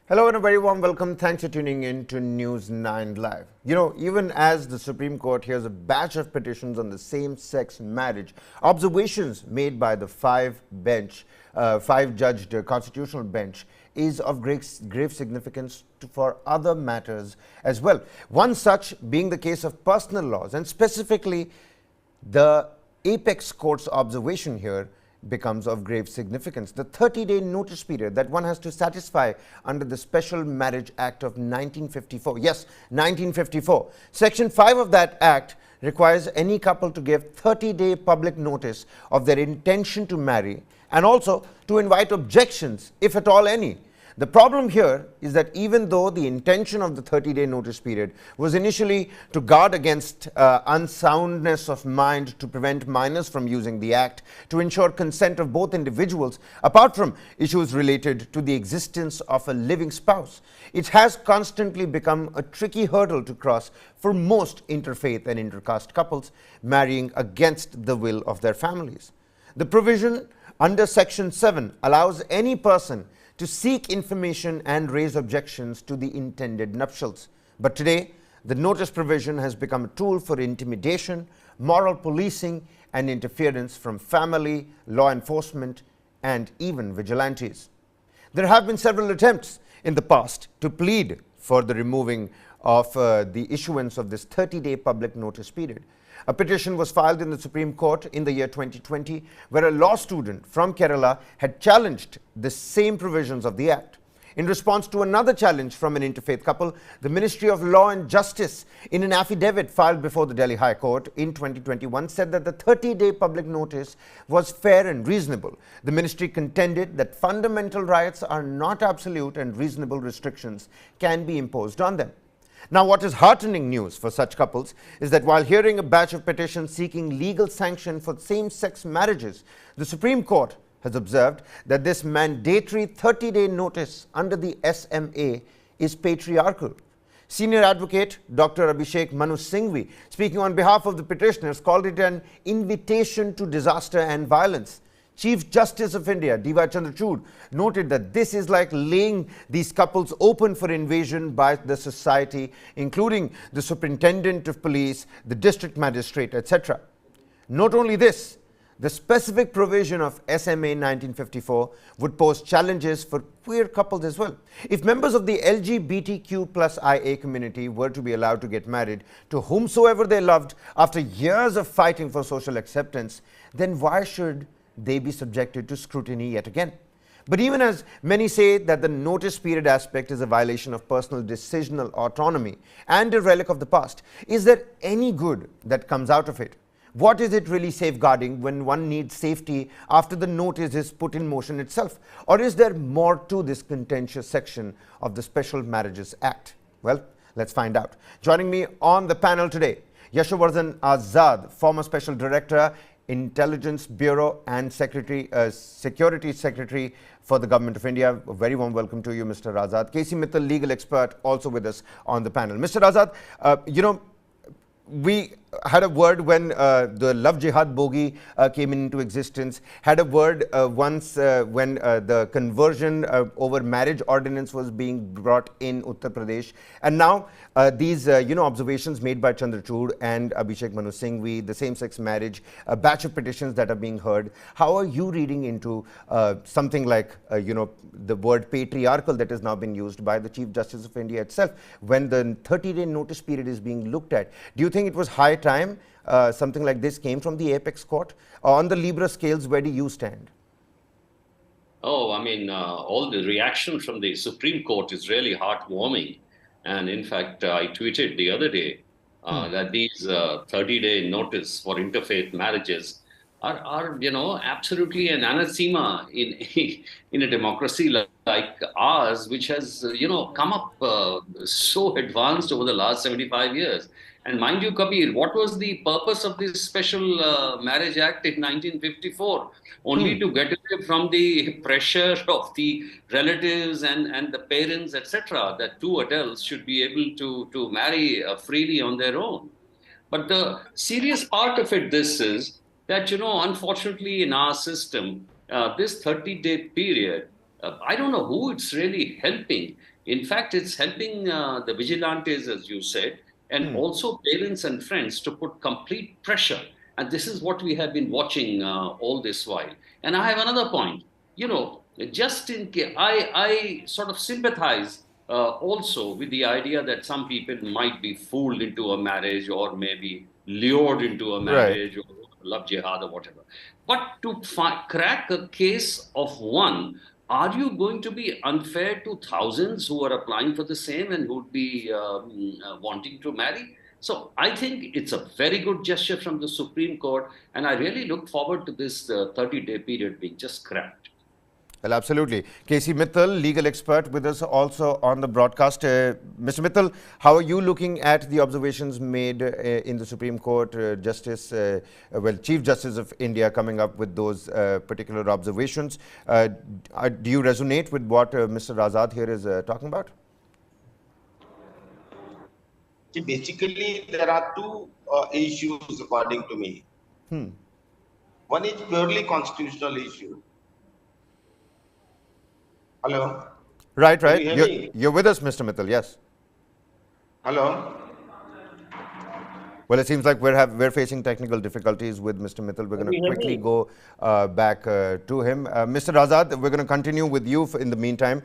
Hello and a very warm welcome. Thanks for tuning in to News 9 Live. Even as the Supreme Court hears a batch of petitions on the same-sex marriage, observations made by the five-judged constitutional bench is of grave significance for other matters as well. One such being the case of personal laws, and specifically the apex court's observation here becomes of grave significance. The 30-day notice period that one has to satisfy under the Special Marriage Act of 1954. Yes, 1954. Section 5 of that act requires any couple to give 30-day public notice of their intention to marry and also to invite objections, if at all any. The problem here is that even though the intention of the 30-day notice period was initially to guard against unsoundness of mind, to prevent minors from using the act, to ensure consent of both individuals, apart from issues related to the existence of a living spouse, it has constantly become a tricky hurdle to cross for most interfaith and intercaste couples marrying against the will of their families. The provision under Section 7 allows any person to seek information and raise objections to the intended nuptials. But today, the notice provision has become a tool for intimidation, moral policing, and interference from family, law enforcement, and even vigilantes. There have been several attempts in the past to plead for the removing of the issuance of this 30-day public notice period. A petition was filed in the Supreme Court in the year 2020, where a law student from Kerala had challenged the same provisions of the Act. In response to another challenge from an interfaith couple, the Ministry of Law and Justice, in an affidavit filed before the Delhi High Court in 2021, said that the 30-day public notice was fair and reasonable. The ministry contended that fundamental rights are not absolute and reasonable restrictions can be imposed on them. Now, what is heartening news for such couples is that while hearing a batch of petitions seeking legal sanction for same-sex marriages, the Supreme Court has observed that this mandatory 30-day notice under the SMA is patriarchal. Senior advocate Dr. Abhishek Manu Singhvi, speaking on behalf of the petitioners, called it an invitation to disaster and violence. Chief Justice of India, D.Y. Chandrachud, noted that this is like laying these couples open for invasion by the society, including the superintendent of police, the district magistrate, etc. Not only this, the specific provision of SMA 1954 would pose challenges for queer couples as well. If members of the LGBTQ plus IA community were to be allowed to get married to whomsoever they loved after years of fighting for social acceptance, then why should they be subjected to scrutiny yet again? But even as many say that the notice period aspect is a violation of personal decisional autonomy and a relic of the past, is there any good that comes out of it? What is it really safeguarding when one needs safety after the notice is put in motion itself? Or is there more to this contentious section of the Special Marriages Act? Well, let's find out. Joining me on the panel today, Yashovardhan Azad, former Special Director, Intelligence Bureau and Security Secretary for the Government of India. A very warm welcome to you, Mr. Azad. KC Mittal, legal expert, also with us on the panel. Mr. Azad, we had a word when the Love Jihad bogey came into existence, had a word once when the conversion over marriage ordinance was being brought in Uttar Pradesh. And now these observations made by Chandrachud and Abhishek Manu Singhvi, the same-sex marriage, a batch of petitions that are being heard. How are you reading into something like, the word patriarchal that has now been used by the Chief Justice of India itself when the 30-day notice period is being looked at? Do you think it was high time something like this came from the apex court? On the Libra scales, where do you stand? Oh, all the reaction from the Supreme Court is really heartwarming. And in fact, I tweeted the other day that these 30-day notice for interfaith marriages are absolutely an anathema in in a democracy like ours, which has come up so advanced over the last 75 years. And mind you, Kabir, what was the purpose of this Special Marriage Act in 1954? Only to get away from the pressure of the relatives and the parents, etc., that two adults should be able to marry freely on their own. But the serious part of it, this is that, unfortunately in our system, this 30-day period, I don't know who it's really helping. In fact, it's helping the vigilantes, as you said, and also parents and friends to put complete pressure. And this is what we have been watching all this while. And I have another point. You know, just in case, I sort of sympathize also with the idea that some people might be fooled into a marriage or maybe lured into a Right. marriage or love jihad or whatever. But to crack a case of one, are you going to be unfair to thousands who are applying for the same and who would be wanting to marry? So I think it's a very good gesture from the Supreme Court, and I really look forward to this 30-day period being just scrapped. Well, absolutely. KC Mittal, legal expert, with us also on the broadcast. Mr. Mittal, how are you looking at the observations made in the Supreme Court? Chief Justice of India coming up with those particular observations. Do you resonate with what Mr. Azad here is talking about? See, basically, there are two issues according to me. One is purely constitutional issue. Hello? Right, Can right. you hear me? You're with us, Mr. Mittal, yes. Hello? Well, it seems like we're facing technical difficulties with Mr. Mittal. We're going to quickly go back to him. Mr. Azad, we're going to continue with you in the meantime.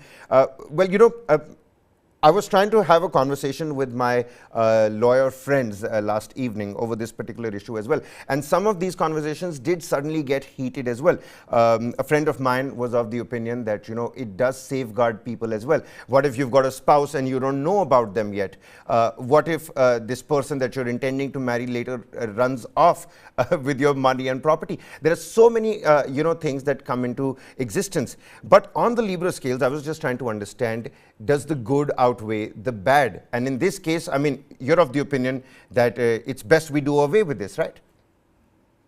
I was trying to have a conversation with my lawyer friends last evening over this particular issue as well. And some of these conversations did suddenly get heated as well. A friend of mine was of the opinion that, it does safeguard people as well. What if you've got a spouse and you don't know about them yet? What if this person that you're intending to marry later runs off with your money and property? There are so many, things that come into existence. But on the Libra scales, I was just trying to understand, does the good outweigh the bad? And in this case, I mean, you're of the opinion that it's best we do away with this, right?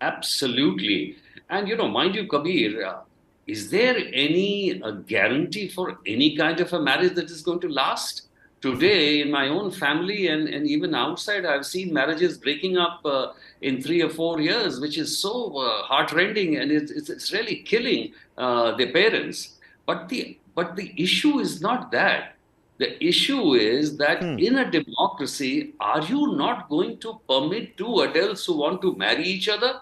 Absolutely. And, mind you, Kabir, is there any guarantee for any kind of a marriage that is going to last? Today, in my own family and even outside, I've seen marriages breaking up in 3 or 4 years, which is so heartrending, and it's really killing their parents. But the issue is not that. The issue is that in a democracy, are you not going to permit two adults who want to marry each other?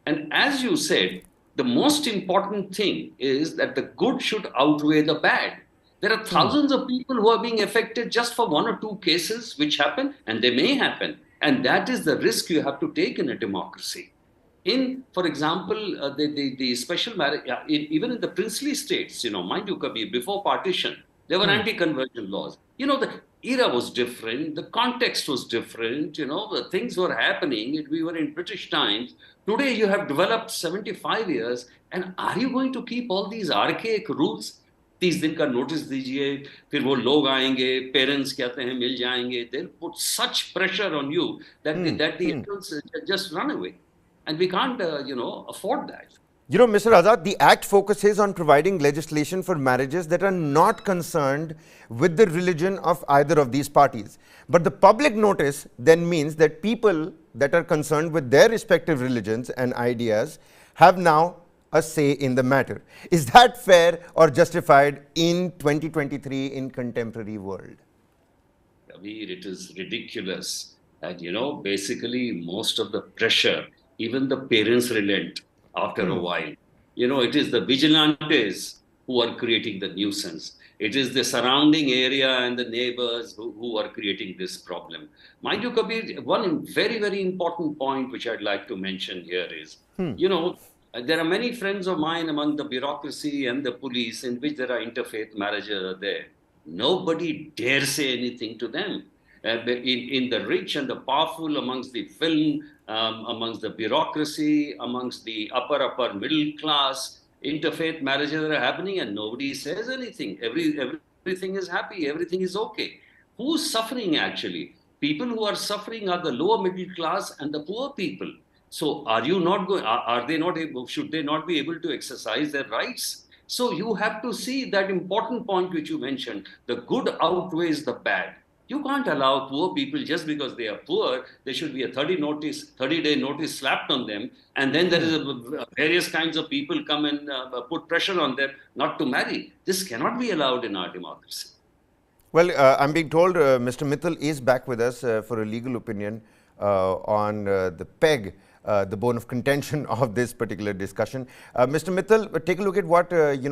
And as you said, the most important thing is that the good should outweigh the bad. There are thousands of people who are being affected just for one or two cases which happen, and they may happen. And that is the risk you have to take in a democracy. For example, the special marriage, even in the princely states, mind you, Kabir, before partition, there were anti-conversion laws. The era was different, the context was different, the things were happening. We were in British times. Today, you have developed 75 years, and are you going to keep all these archaic rules? 30 दिन का notice दीजिए, फिर वो लोग आएंगे, parents कहते हैं मिल जाएंगे. They'll put such pressure on you that the adults just run away. And we can't, afford that. Mr. Azad, the Act focuses on providing legislation for marriages that are not concerned with the religion of either of these parties. But the public notice then means that people that are concerned with their respective religions and ideas have now a say in the matter. Is that fair or justified in 2023 in contemporary world? Kabir, it is ridiculous. And, basically most of the pressure, even the parents relent after a while. It is the vigilantes who are creating the nuisance. It is the surrounding area and the neighbors who are creating this problem. Mind you, Kabir, one very, very important point which I'd like to mention here is, there are many friends of mine among the bureaucracy and the police in which there are interfaith marriages there. Nobody dare say anything to them. In the rich and the powerful, amongst the film, amongst the bureaucracy, amongst the upper middle class, interfaith marriages are happening and nobody says anything. Everything is happy, everything is okay. Who's suffering actually? People who are suffering are the lower middle class and the poor people. So are they not able, should they not be able to exercise their rights? So you have to see that important point which you mentioned, the good outweighs the bad. You can't allow poor people, just because they are poor, there should be a 30-day notice slapped on them, and then there is various kinds of people come and put pressure on them not to marry. This cannot be allowed in our democracy. Well, I'm being told Mr. Mittal is back with us for a legal opinion on the PEG, the bone of contention of this particular discussion. Mr. Mittal, take a look at what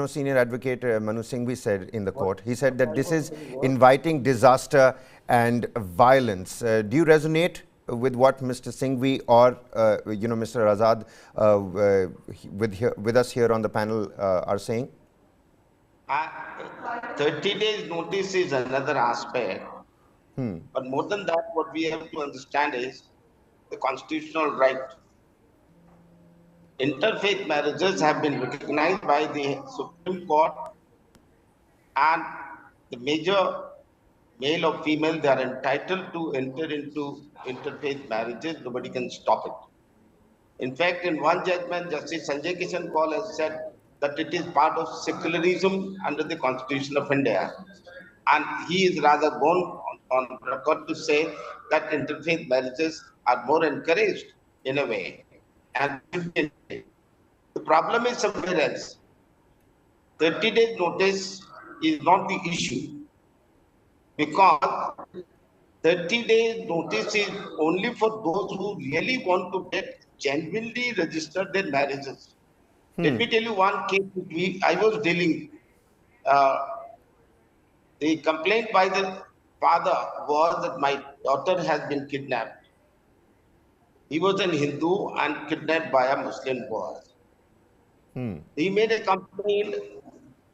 Senior Advocate Manu Singhvi said in the court. He said that this is inviting disaster and violence. Do you resonate with what Mr. Singhvi or Mr. Azad with us here on the panel are saying? 30 days notice is another aspect. But more than that, what we have to understand is the constitutional right. Interfaith marriages have been recognized by the Supreme Court, and the major male or female, they are entitled to enter into interfaith marriages. Nobody can stop it. In fact, in one judgment, Justice Sanjay Kishan Kaul has said that it is part of secularism under the Constitution of India. And he is rather gone on record to say that interfaith marriages are more encouraged in a way. And the problem is somewhere else. 30 days notice is not the issue, because 30 days notice is only for those who really want to get genuinely registered their marriages. Let me tell you one case I was dealing. The complaint by the father was that my daughter has been kidnapped. He was a Hindu and kidnapped by a Muslim boy. He made a complaint.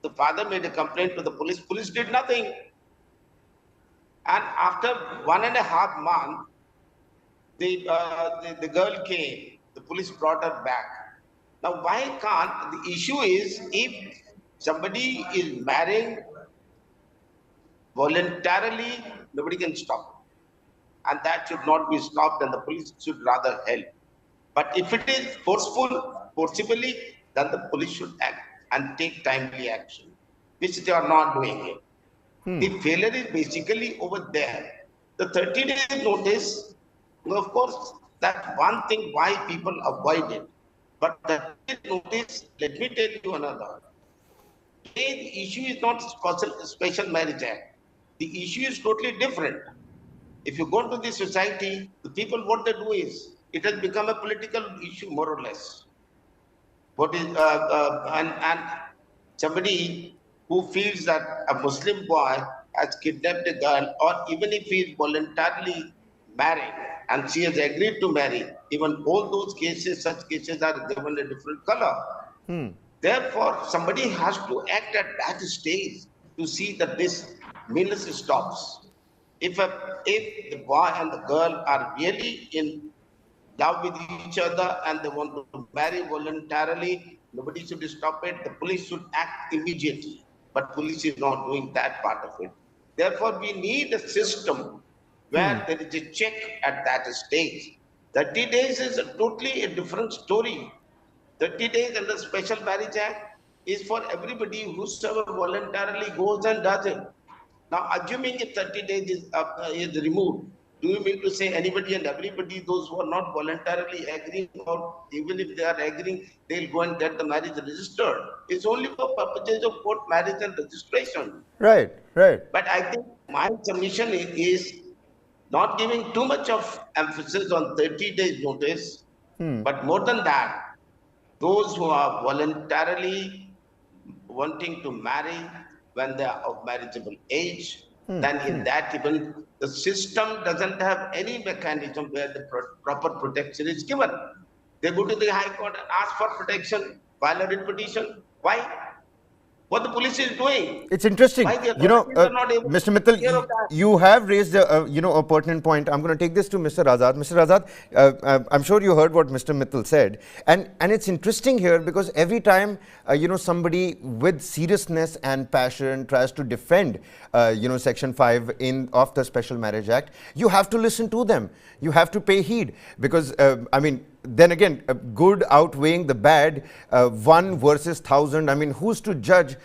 The father made a complaint to the police. Police did nothing. And after 1.5 months, the girl came. The police brought her back. Now, why can't? The issue is, if somebody is marrying voluntarily, nobody can stop it. And that should not be stopped, and the police should rather help. But if it is forcibly, then the police should act and take timely action, which they are not doing it. The failure is basically over there. The 30 days notice, of course, that's one thing why people avoid it. But the 30 days notice, let me tell you another. The issue is not Special Marriage Act. The issue is totally different. If you go to the society, the people, what they do is, it has become a political issue more or less. What is and somebody who feels that a Muslim boy has kidnapped a girl, or even if he is voluntarily married and she has agreed to marry, even all those cases, such cases are given a different color. Therefore, somebody has to act at that stage to see that this meanness stops. If the boy and the girl are really in love with each other and they want to marry voluntarily, nobody should stop it. The police should act immediately. But police is not doing that part of it. Therefore, we need a system where there is a check at that stage. 30 days is totally a different story. 30 days under Special Marriage Act is for everybody whosoever voluntarily goes and does it. Now, assuming if 30 days is removed, do you mean to say anybody and everybody, those who are not voluntarily agreeing, or even if they are agreeing, they'll go and get the marriage registered? It's only for purposes of court marriage and registration. Right. But I think my submission is not giving too much of emphasis on 30 days notice, but more than that, those who are voluntarily wanting to marry when they are of marriageable age, then in that even the system doesn't have any mechanism where the proper protection is given. They go to the High Court and ask for protection, file a writ petition. Why? What the police is doing? It's interesting. Mr. Mittal, you have raised a pertinent point. I'm going to take this to Mr. Azad. Mr. Azad, I'm sure you heard what Mr. Mittal said, and it's interesting here because every time somebody with seriousness and passion tries to defend Section 5 of the Special Marriage Act, you have to listen to them. You have to pay heed because then again, good outweighing the bad, 1 versus 1,000. Who's to judge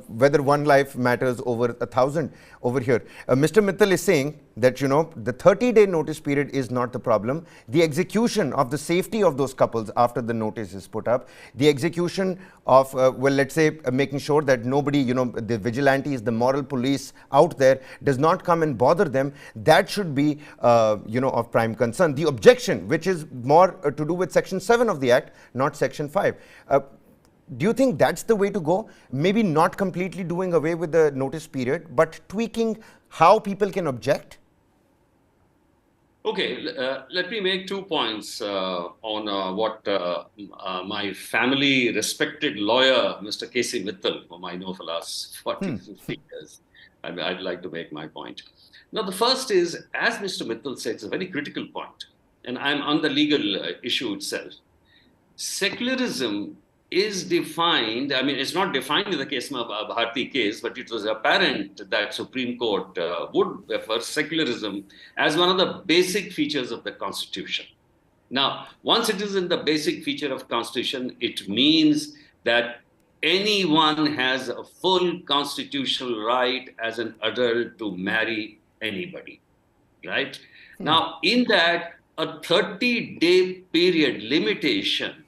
whether one life matters over 1,000 over here? Mr. Mittal is saying that, the 30-day notice period is not the problem. The execution of the safety of those couples after the notice is put up, the execution of, well, let's say, making sure that nobody, the vigilantes, the moral police out there does not come and bother them, that should be, of prime concern. The objection, which is more to do with Section 7 of the Act, not Section 5. Do you think that's the way to go? Maybe not completely doing away with the notice period, but tweaking how people can object? Okay, let me make 2 points on what my family respected lawyer, Mr. K.C. Mittal, whom I know for the last 40, 50 years. I'd like to make my point. Now, the first is, as Mr. Mittal said, it's a very critical point, and I'm on the legal issue itself. Secularism is defined, I mean, it's not defined in the case of Bharti case, but it was apparent that Supreme Court would prefer secularism as one of the basic features of the Constitution. Now, once it is in the basic feature of Constitution, it means that anyone has a full constitutional right as an adult to marry anybody, right? Now, in that, a 30-day period limitation,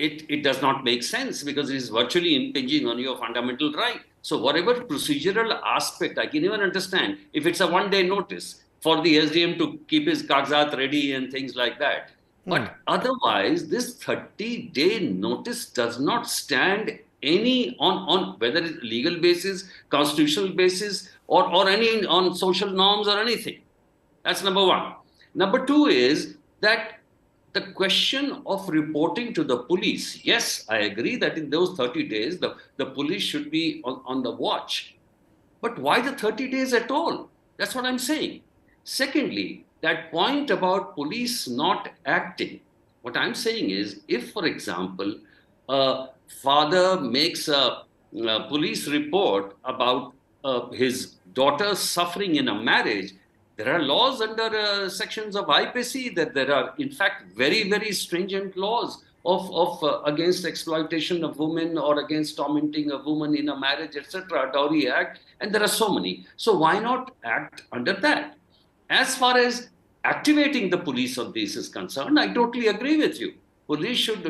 it does not make sense because it is virtually impinging on your fundamental right. So whatever procedural aspect, I can even understand if it's a one-day notice for the SDM to keep his kaghzat ready and things like that. But otherwise, this 30-day notice does not stand any on whether it's legal basis, constitutional basis, or any on social norms or anything. That's number one. Number two is that the question of reporting to the police. Yes, I agree that in those 30 days, the police should be on the watch. But why the 30 days at all? That's what I'm saying. Secondly, that point about police not acting. What I'm saying is, if, for example, a father makes a police report about his daughter suffering in a marriage, there are laws under sections of IPC that there are, in fact, very, very stringent laws of against exploitation of women or against tormenting a woman in a marriage, etc., Dowry Act, and there are so many. So why not act under that? As far as activating the police on this is concerned, I totally agree with you. Police should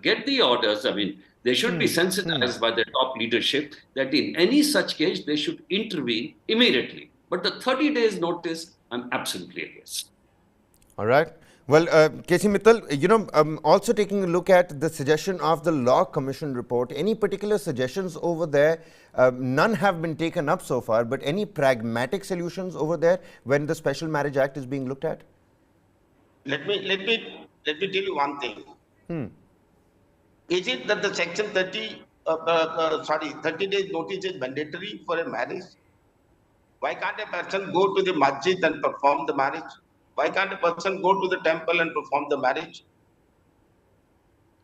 get the orders. I mean, they should be sensitized by the top leadership that in any such case, they should intervene immediately. But the 30 days notice, I'm absolutely against. All right. Well, K.C. Mittal, also taking a look at the suggestion of the Law Commission report, any particular suggestions over there? None have been taken up so far, but any pragmatic solutions over there when the Special Marriage Act is being looked at? Let me tell you one thing. Is it that the Section 30 days notice is mandatory for a marriage? Why can't a person go to the masjid and perform the marriage? Why can't a person go to the temple and perform the marriage?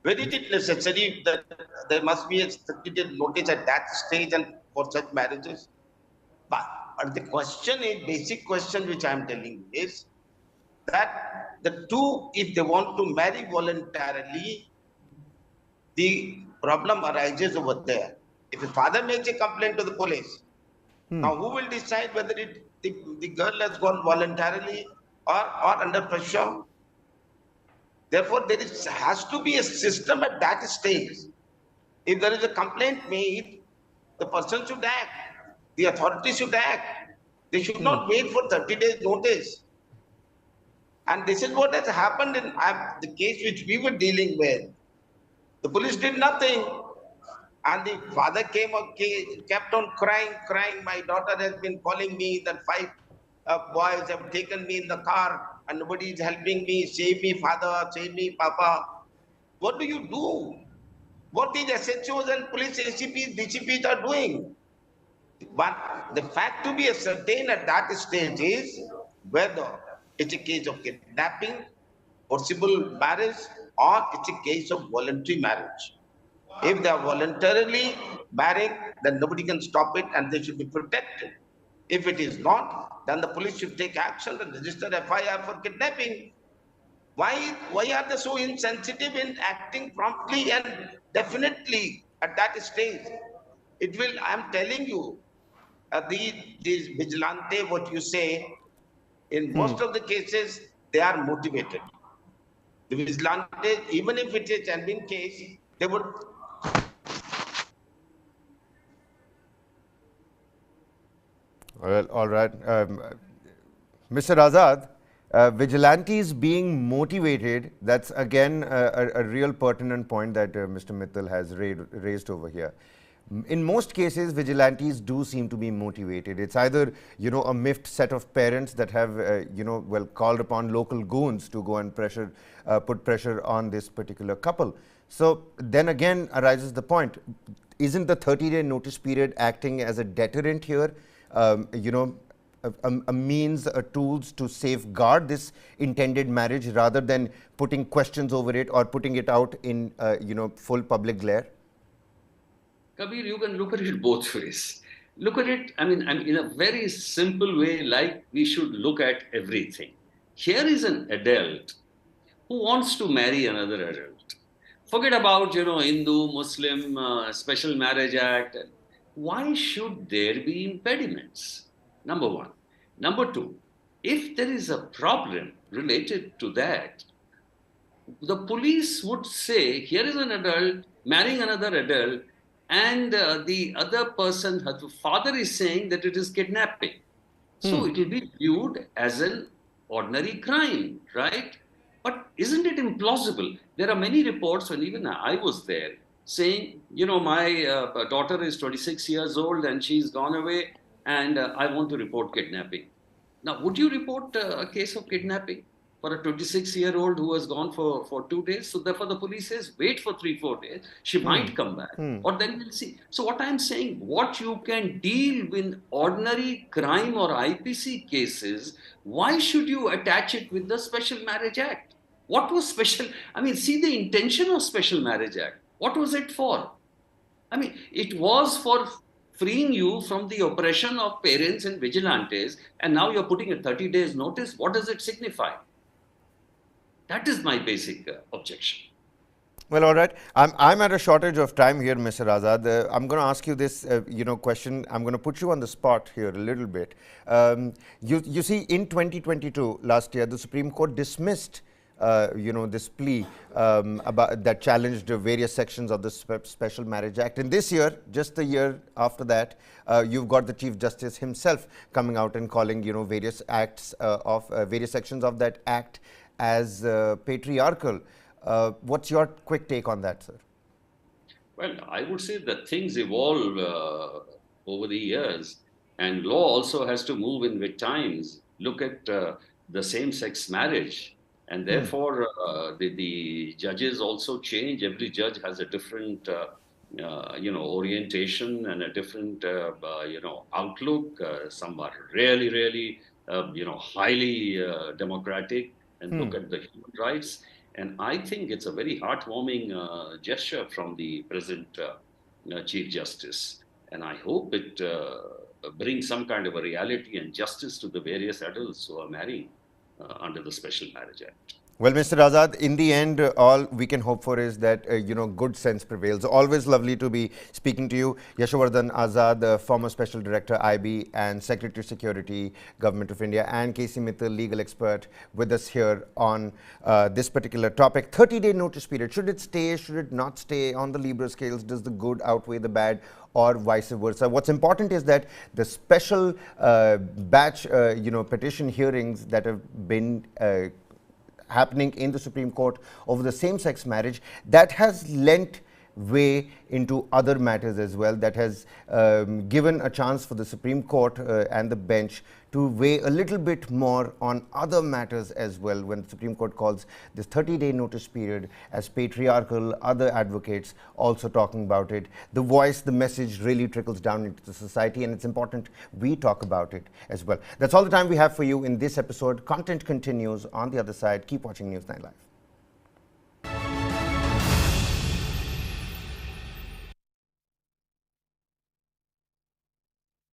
When is it necessary that there must be a 30-day notice at that stage and for such marriages? But the question is, basic question which I am telling you is that the two, if they want to marry voluntarily, the problem arises over there. If a father makes a complaint to the police, now who will decide whether the girl has gone voluntarily or under pressure? Therefore, there has to be a system at that stage. If there is a complaint made, the person should act. The authority should act. They should not wait for 30 days notice. And this is what has happened in the case which we were dealing with. The police did nothing. And the father kept on crying. My daughter has been calling me that 5 boys have taken me in the car and nobody is helping me. Save me, father. Save me, papa. What do you do? What these SHOs and police ACPs, DCPs are doing? But the fact to be ascertained at that stage is whether it's a case of kidnapping, forcible marriage, or it's a case of voluntary marriage. If they are voluntarily marrying, then nobody can stop it and they should be protected. If it is not, then the police should take action and register FIR for kidnapping. Why are they so insensitive in acting promptly and definitely at that stage? It will, I'm telling you, these vigilante, what you say, In most of the cases, they are motivated. The vigilantes, even if it is a genuine case, they would. Well, all right. Mr. Azad, vigilantes being motivated, that's again a real pertinent point that Mr. Mittal has raised over here. In most cases, vigilantes do seem to be motivated. It's either, a miffed set of parents that have, called upon local goons to go and put pressure on this particular couple. So then again arises the point, isn't the 30-day notice period acting as a deterrent here? A means, tools to safeguard this intended marriage rather than putting questions over it or putting it out in, full public glare? Kabir, you can look at it both ways. Look at it, in a very simple way, like we should look at everything. Here is an adult who wants to marry another adult. Forget about, Hindu, Muslim, Special Marriage Act. Why should there be impediments? Number one. Number two, if there is a problem related to that, the police would say, here is an adult marrying another adult, and the other person, her father, is saying that it is kidnapping. So it will be viewed as an ordinary crime, right? But isn't it implausible? There are many reports, when even I was there, saying, my daughter is 26 years old and she's gone away and I want to report kidnapping. Now, would you report a case of kidnapping for a 26-year-old who has gone for 2 days? So therefore, the police says, wait for 3-4 days. She might come back, or then we'll see. So what I'm saying, what you can deal with ordinary crime or IPC cases, why should you attach it with the Special Marriage Act? What was special? See the intention of Special Marriage Act. What was it for? It was for freeing you from the oppression of parents and vigilantes, and now you're putting a 30 days notice. What does it signify? That is my basic objection. Well, all right. I'm at a shortage of time here, Mr. Azad. I'm going to ask you this, question. I'm going to put you on the spot here a little bit. You see, in 2022, last year, the Supreme Court dismissed this plea about that challenged various sections of the Special Marriage Act. And this year, just the year after that, you've got the Chief Justice himself coming out and calling, various acts of various sections of that act as patriarchal. What's your quick take on that, sir? Well, I would say that things evolve over the years, and law also has to move in with times. Look at the same-sex marriage. And therefore, the judges also change. Every judge has a different, orientation and a different, outlook. Some are really, really, highly democratic and look at the human rights. And I think it's a very heartwarming gesture from the present Chief Justice. And I hope it brings some kind of a reality and justice to the various adults who are marrying under the Special Marriage Act. Well, Mr. Azad, in the end, all we can hope for is that, good sense prevails. Always lovely to be speaking to you. Yashovardhan Azad, former Special Director, IB and Secretary Security, Government of India, and KC Mittal, legal expert, with us here on this particular topic. 30-day notice period. Should it stay? Should it not stay? On the Libra scales, does the good outweigh the bad, or vice versa? What's important is that the special batch, petition hearings that have been happening in the Supreme Court over the same-sex marriage, that has lent way into other matters as well, that has given a chance for the Supreme Court and the bench to weigh a little bit more on other matters as well. When the Supreme Court calls this 30-day notice period as patriarchal, other advocates also talking about it. The voice, the message really trickles down into the society, and it's important we talk about it as well. That's all the time we have for you in this episode. Content continues on the other side. Keep watching News9 Live.